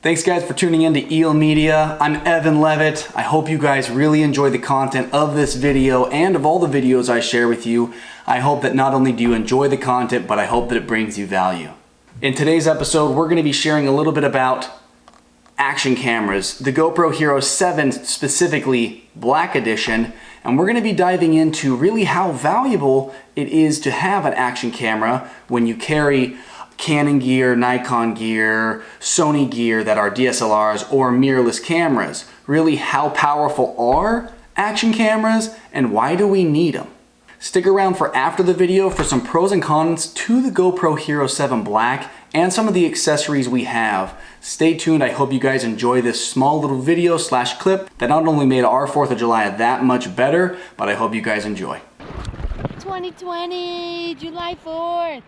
Thanks guys for tuning in to Eel Media. I'm Evan Levitt. I hope you guys really enjoy the content of this video and of all the videos I share with you. I hope that not only do you enjoy the content, but I hope that it brings you value. In today's episode, we're going to be sharing a little bit about action cameras, the GoPro Hero 7 specifically, Black Edition, and we're going to be diving into really how valuable it is to have an action camera when you carry Canon gear, Nikon gear, Sony gear that are DSLRs or mirrorless cameras. Really, how powerful are action cameras and why do we need them? Stick around for after the video for some pros and cons to the GoPro Hero 7 Black and some of the accessories we have. Stay tuned. I hope you guys enjoy this small little video / clip that not only made our 4th of July that much better, but I hope you guys enjoy. 2020, July 4th.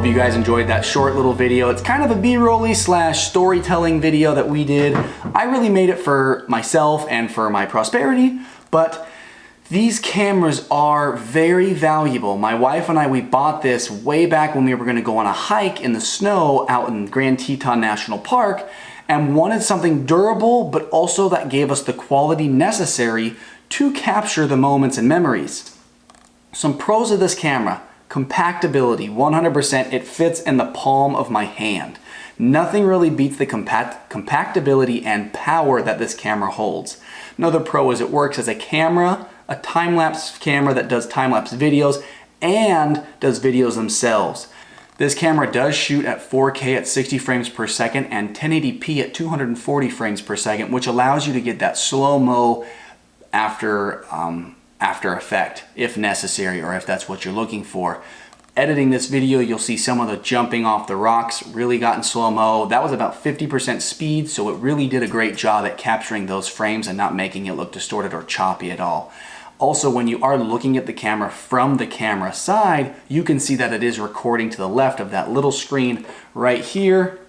hope you guys enjoyed that short little video. It's kind of a B-rolly slash storytelling video that we did. I really made it for myself and for my prosperity, but these cameras are very valuable. My wife and I, we bought this way back when we were gonna go on a hike in the snow out in Grand Teton National Park and wanted something durable, but also that gave us the quality necessary to capture the moments and memories. Some pros of this camera: compactability, 100%. It fits in the palm of my hand. Nothing really beats the compactability and power that this camera holds. Another pro is it works as a camera, a time-lapse camera that does time-lapse videos and does videos themselves. This camera does shoot at 4K at 60 frames per second and 1080p at 240 frames per second, which allows you to get that slow-mo after effect if necessary, or if that's what you're looking for. Editing this video, you'll see some of the jumping off the rocks really got in slow-mo. That was about 50% speed, so it really did a great job at capturing those frames and not making it look distorted or choppy at all. Also, when you are looking at the camera from the camera side, you can see that it is recording to the left of that little screen right here.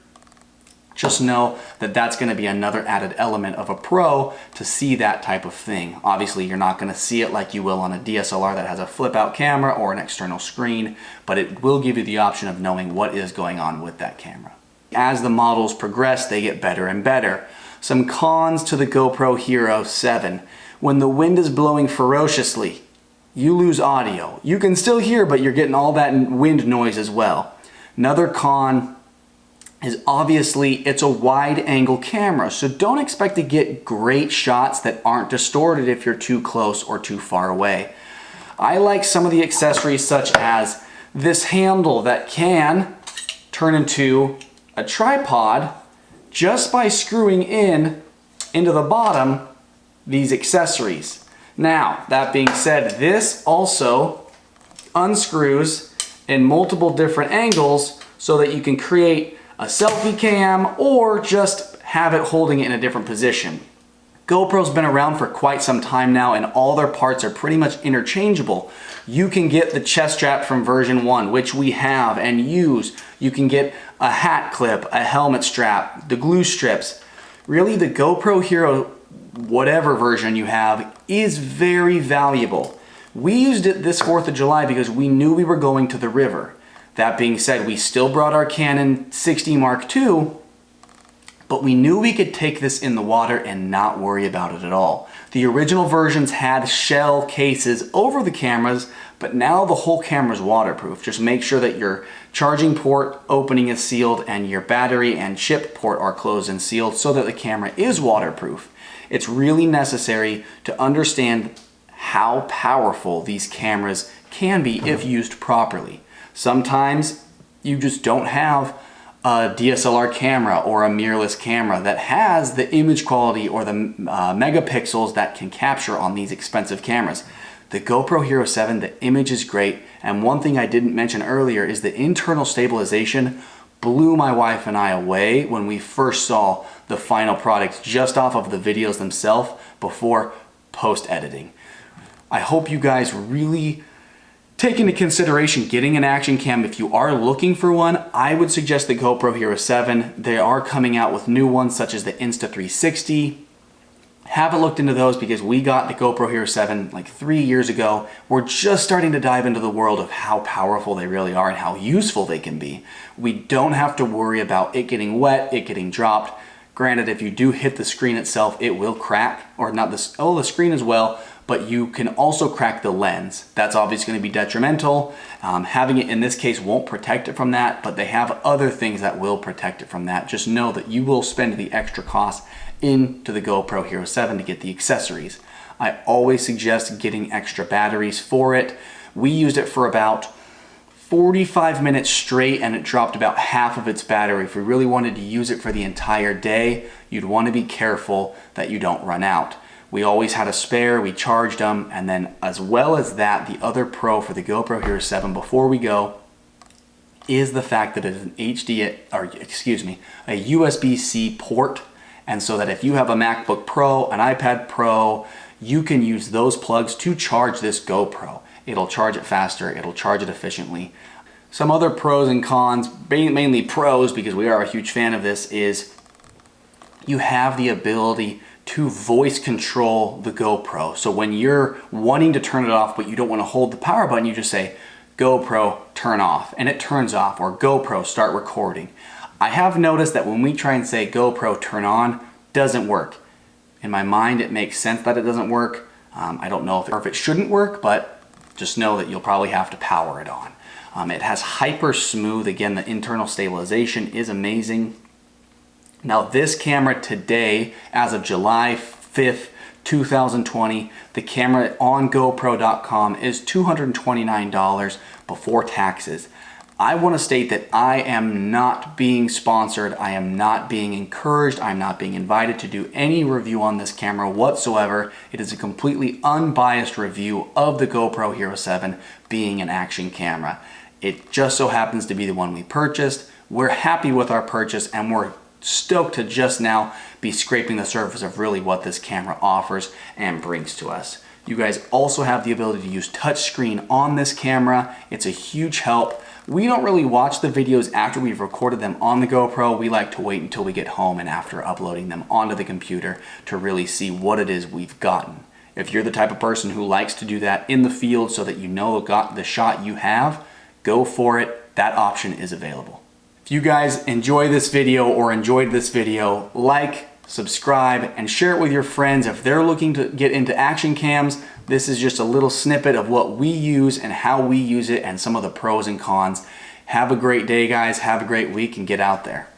Just know that that's going to be another added element of a pro to see that type of thing. Obviously, you're not going to see it like you will on a DSLR that has a flip-out camera or an external screen, but it will give you the option of knowing what is going on with that camera. As the models progress, they get better and better. Some cons to the GoPro Hero 7. When the wind is blowing ferociously, you lose audio. You can still hear, but you're getting all that wind noise as well. Another con is obviously it's a wide angle camera, so don't expect to get great shots that aren't distorted if you're too close or too far away. I like some of the accessories such as this handle that can turn into a tripod just by screwing into the bottom these accessories. Now, that being said, this also unscrews in multiple different angles so that you can create a selfie cam or just have it holding it in a different position. GoPro's been around for quite some time now and all their parts are pretty much interchangeable. You can get the chest strap from version 1, which we have and use. You can get a hat clip, a helmet strap, the glue strips. Really, the GoPro Hero, whatever version you have, is very valuable. We used it this 4th of July because we knew we were going to the river. That being said, we still brought our Canon 60 Mark II, but we knew we could take this in the water and not worry about it at all. The original versions had shell cases over the cameras, but now the whole camera is waterproof. Just make sure that your charging port opening is sealed and your battery and chip port are closed and sealed so that the camera is waterproof. It's really necessary to understand how powerful these cameras can be if used properly. Sometimes you just don't have a DSLR camera or a mirrorless camera that has the image quality or the megapixels that can capture on these expensive cameras. The GoPro Hero 7, the image is great, and one thing I didn't mention earlier is the internal stabilization blew my wife and I away when we first saw the final product just off of the videos themselves before post-editing. I hope you guys really take into consideration getting an action cam. If you are looking for one, I would suggest the GoPro Hero 7. They are coming out with new ones such as the Insta360. Haven't looked into those because we got the GoPro Hero 7 like 3 years ago. We're just starting to dive into the world of how powerful they really are and how useful they can be. We don't have to worry about it getting wet, it getting dropped. Granted, if you do hit the screen itself, it will crack, or not the screen as well, but you can also crack the lens. That's obviously going to be detrimental. Having it in this case won't protect it from that, but they have other things that will protect it from that. Just know that you will spend the extra cost into the GoPro Hero 7 to get the accessories. I always suggest getting extra batteries for it. We used it for about 45 minutes straight and it dropped about half of its battery. If we really wanted to use it for the entire day, you'd want to be careful that you don't run out. We always had a spare, we charged them, and then as well as that, the other pro for the GoPro Hero 7 before we go is the fact that it is an a USB-C port, and so that if you have a MacBook Pro, an iPad Pro, you can use those plugs to charge this GoPro. It'll charge it faster, it'll charge it efficiently. Some other pros and cons, mainly pros because we are a huge fan of this, is you have the ability to voice control the GoPro. So when you're wanting to turn it off but you don't want to hold the power button, you just say, GoPro, turn off, and it turns off, or GoPro, start recording. I have noticed that when we try and say GoPro, turn on, doesn't work. In my mind, it makes sense that it doesn't work. I don't know if it shouldn't work, but just know that you'll probably have to power it on. It has hyper smooth. Again, the internal stabilization is amazing. Now this camera today, as of July 5th, 2020, the camera on GoPro.com is $229 before taxes. I want to state that I am not being sponsored, I am not being encouraged, I'm not being invited to do any review on this camera whatsoever. It is a completely unbiased review of the GoPro Hero 7 being an action camera. It just so happens to be the one we purchased. We're happy with our purchase and we're stoked to just now be scraping the surface of really what this camera offers and brings to us. You guys also have the ability to use touchscreen on this camera. It's a huge help. We don't really watch the videos after we've recorded them on the GoPro. We like to wait until we get home and after uploading them onto the computer to really see what it is we've gotten. If you're the type of person who likes to do that in the field so that you know the shot you have, go for it. That option is available. If you guys enjoy this video or enjoyed this video, like, subscribe, and share it with your friends. If they're looking to get into action cams, this is just a little snippet of what we use and how we use it and some of the pros and cons. Have a great day, guys. Have a great week and get out there.